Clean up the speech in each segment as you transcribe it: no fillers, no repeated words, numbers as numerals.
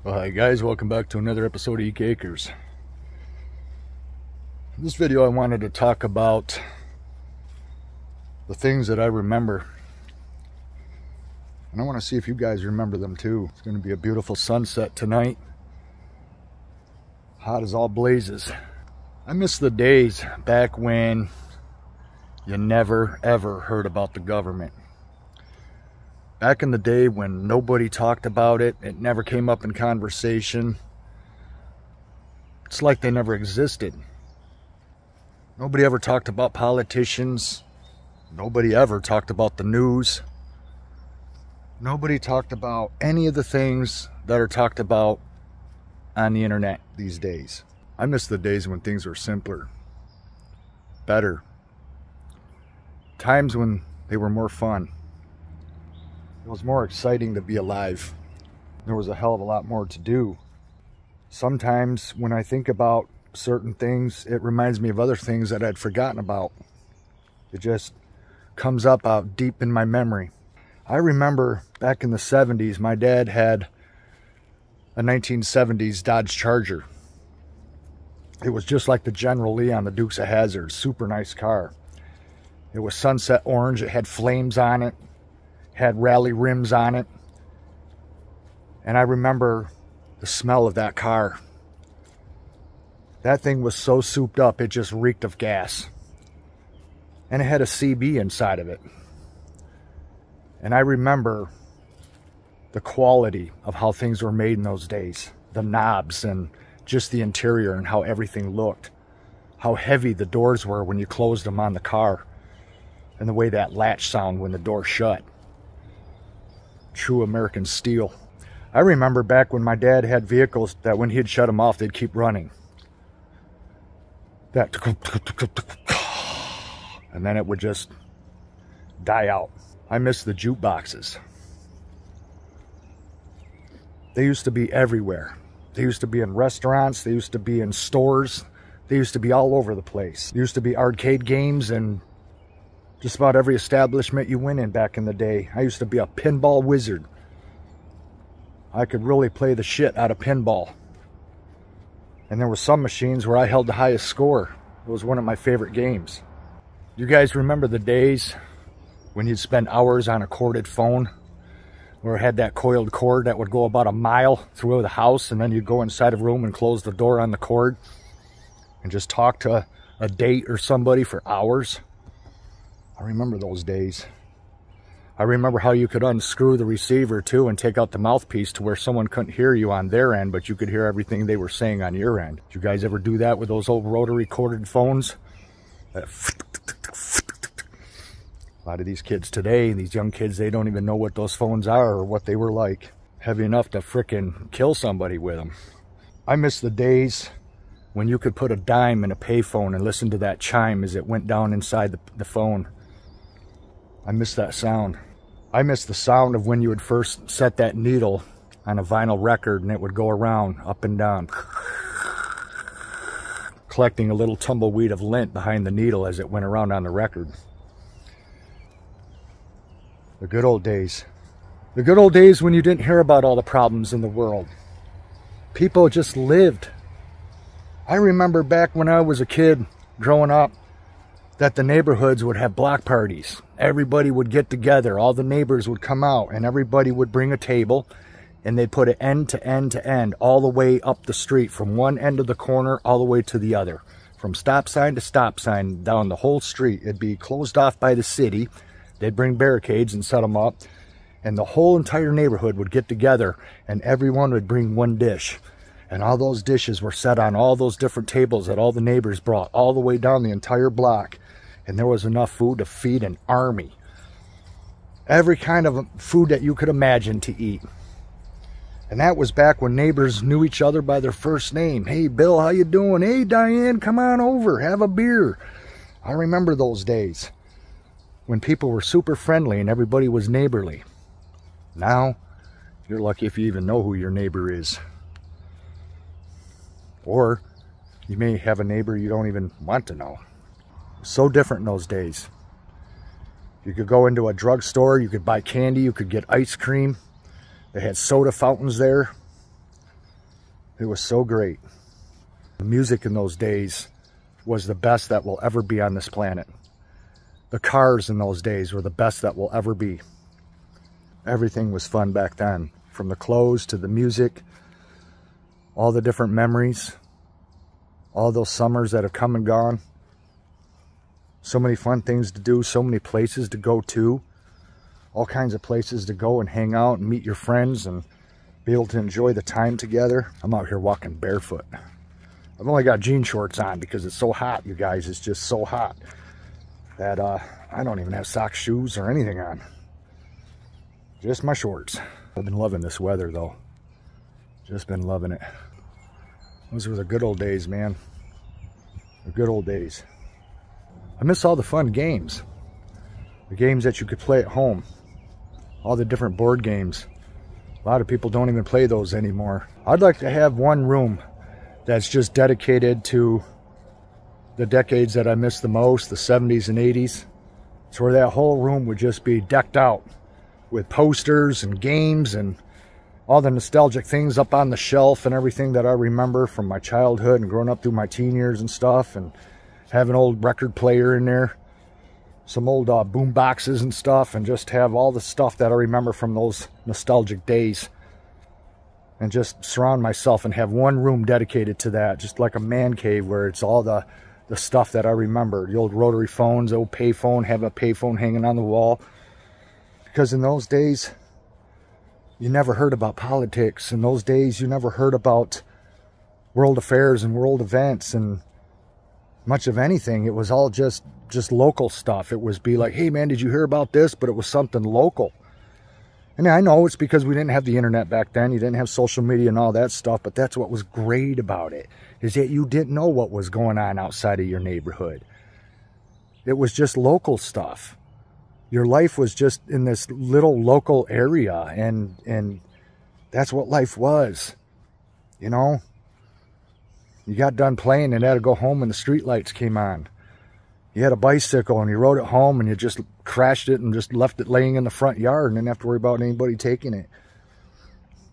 Well, hi guys, welcome back to another episode of Eek Acres. In this video I wanted to talk about the things that I remember. And I want to see if you guys remember them too. It's going to be a beautiful sunset tonight. Hot as all blazes. I miss the days back when you never ever heard about the government. Back in the day when nobody talked about it, it never came up in conversation. It's like they never existed. Nobody ever talked about politicians. Nobody ever talked about the news. Nobody talked about any of the things that are talked about on the internet these days. I miss the days when things were simpler, better. Times when they were more fun. It was more exciting to be alive. There was a hell of a lot more to do. Sometimes when I think about certain things, it reminds me of other things that I'd forgotten about. It just comes up out deep in my memory. I remember back in the 70s, my dad had a 1970s Dodge Charger. It was just like the General Lee on the Dukes of Hazzard. Super nice car. It was sunset orange. It had flames on it. Had rally rims on it. And I remember the smell of that car. That thing was so souped up, it just reeked of gas. And it had a CB inside of it. And I remember the quality of how things were made in those days. The knobs and just the interior and how everything looked. How heavy the doors were when you closed them on the car. And the way that latch sound when the door shut. True American steel. I remember back when my dad had vehicles that when he'd shut them off, they'd keep running. That, and then it would just die out. I miss the jukeboxes. They used to be everywhere. They used to be in restaurants. They used to be in stores. They used to be all over the place. There used to be arcade games and just about every establishment you went in back in the day. I used to be a pinball wizard. I could really play the shit out of pinball. And there were some machines where I held the highest score. It was one of my favorite games. You guys remember the days when you'd spend hours on a corded phone? Where it had that coiled cord that would go about a mile through the house, and then you'd go inside a room and close the door on the cord and just talk to a date or somebody for hours? I remember those days. I remember how you could unscrew the receiver too and take out the mouthpiece to where someone couldn't hear you on their end, but you could hear everything they were saying on your end. Did you guys ever do that with those old rotary corded phones? A lot of these kids today, these young kids, they don't even know what those phones are or what they were like. Heavy enough to frickin' kill somebody with them. I miss the days when you could put a dime in a payphone and listen to that chime as it went down inside the phone. I miss that sound. I miss the sound of when you would first set that needle on a vinyl record and it would go around, up and down, collecting a little tumbleweed of lint behind the needle as it went around on the record. The good old days. The good old days when you didn't hear about all the problems in the world. People just lived. I remember back when I was a kid growing up, that the neighborhoods would have block parties. Everybody would get together. All the neighbors would come out and everybody would bring a table and they'd put it end to end to end all the way up the street from one end of the corner all the way to the other. From stop sign to stop sign down the whole street. It'd be closed off by the city. They'd bring barricades and set them up and the whole entire neighborhood would get together and everyone would bring one dish. And all those dishes were set on all those different tables that all the neighbors brought all the way down the entire block. And there was enough food to feed an army. Every kind of food that you could imagine to eat. And that was back when neighbors knew each other by their first name. Hey, Bill, how you doing? Hey, Diane, come on over, have a beer. I remember those days when people were super friendly and everybody was neighborly. Now, you're lucky if you even know who your neighbor is. Or you may have a neighbor you don't even want to know. So different in those days. You could go into a drugstore, you could buy candy, you could get ice cream. They had soda fountains there. It was so great. The music in those days was the best that will ever be on this planet. The cars in those days were the best that will ever be. Everything was fun back then, from the clothes to the music, all the different memories, all those summers that have come and gone. So many fun things to do, so many places to go to, all kinds of places to go and hang out and meet your friends and be able to enjoy the time together. I'm out here walking barefoot. I've only got jean shorts on because it's so hot, you guys. It's just so hot that I don't even have socks, shoes, or anything on. Just my shorts. I've been loving this weather though. Just been loving it. Those were the good old days, man. The good old days. I miss all the fun games. The games that you could play at home. All the different board games. A lot of people don't even play those anymore. I'd like to have one room that's just dedicated to the decades that I miss the most, the 70s and 80s. It's where that whole room would just be decked out with posters and games and all the nostalgic things up on the shelf and everything that I remember from my childhood and growing up through my teen years and stuff, and have an old record player in there, some old boom boxes and stuff, and just have all the stuff that I remember from those nostalgic days, and just surround myself and have one room dedicated to that, just like a man cave where it's all the stuff that I remember. The old rotary phones, the old payphone, have a payphone hanging on the wall. Because in those days, you never heard about politics. In those days, you never heard about world affairs and world events and much of anything. It was all just local stuff. It was be like, hey man, did you hear about this? But it was something local. And I know it's because we didn't have the internet back then. You didn't have social media and all that stuff. But that's what was great about it, is that you didn't know what was going on outside of your neighborhood. It was just local stuff. Your life was just in this little local area, and that's what life was, you know? You got done playing and had to go home when the street lights came on. You had a bicycle and you rode it home and you just crashed it and just left it laying in the front yard and didn't have to worry about anybody taking it.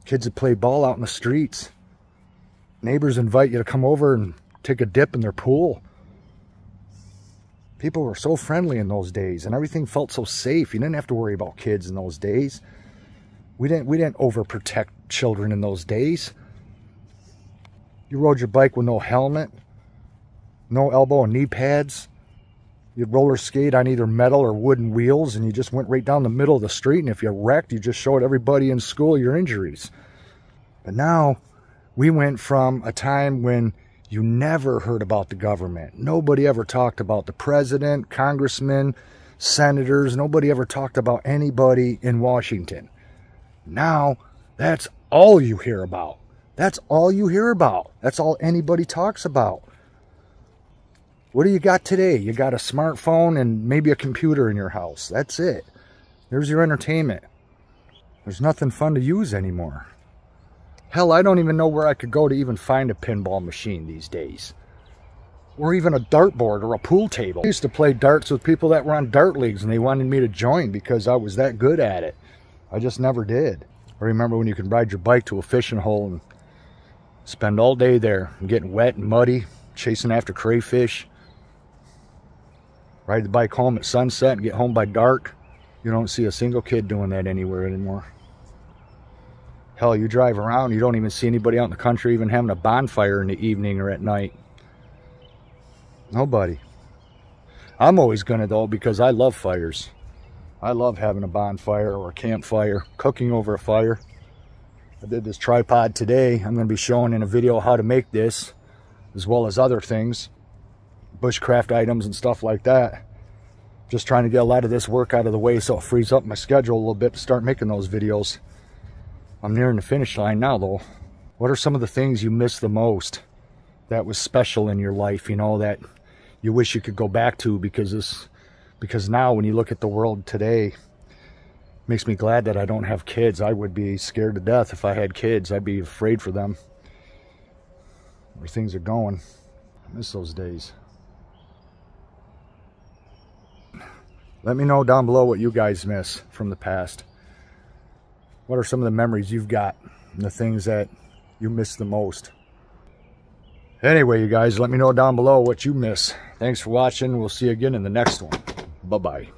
Kids would play ball out in the streets. Neighbors invite you to come over and take a dip in their pool. People were so friendly in those days, and everything felt so safe. You didn't have to worry about kids in those days. We didn't overprotect children in those days. You rode your bike with no helmet, no elbow and knee pads. You'd roller skate on either metal or wooden wheels, and you just went right down the middle of the street, and if you wrecked, you just showed everybody in school your injuries. But now, we went from a time when you never heard about the government. Nobody ever talked about the president, congressmen, senators. Nobody ever talked about anybody in Washington. Now, that's all you hear about. That's all you hear about. That's all anybody talks about. What do you got today? You got a smartphone and maybe a computer in your house. That's it. There's your entertainment. There's nothing fun to use anymore. Hell, I don't even know where I could go to even find a pinball machine these days. Or even a dartboard or a pool table. I used to play darts with people that were on dart leagues, and they wanted me to join because I was that good at it. I just never did. I remember when you could ride your bike to a fishing hole and spend all day there and getting wet and muddy, chasing after crayfish. Ride the bike home at sunset and get home by dark. You don't see a single kid doing that anywhere anymore. Hell, you drive around, you don't even see anybody out in the country even having a bonfire in the evening or at night. Nobody. I'm always gonna though, because I love fires. I love having a bonfire or a campfire, cooking over a fire. I did this tripod today. I'm gonna be showing in a video how to make this, as well as other things, bushcraft items and stuff like that. Just trying to get a lot of this work out of the way so it frees up my schedule a little bit to start making those videos. I'm nearing the finish line now though. What are some of the things you miss the most that was special in your life, you know, that you wish you could go back to? Because now when you look at the world today, it makes me glad that I don't have kids. I would be scared to death if I had kids. I'd be afraid for them. Where things are going. I miss those days. Let me know down below what you guys miss from the past. What are some of the memories you've got and the things that you miss the most. Anyway, you guys, let me know down below what you miss. Thanks for watching. We'll see you again in the next one. Bye-bye.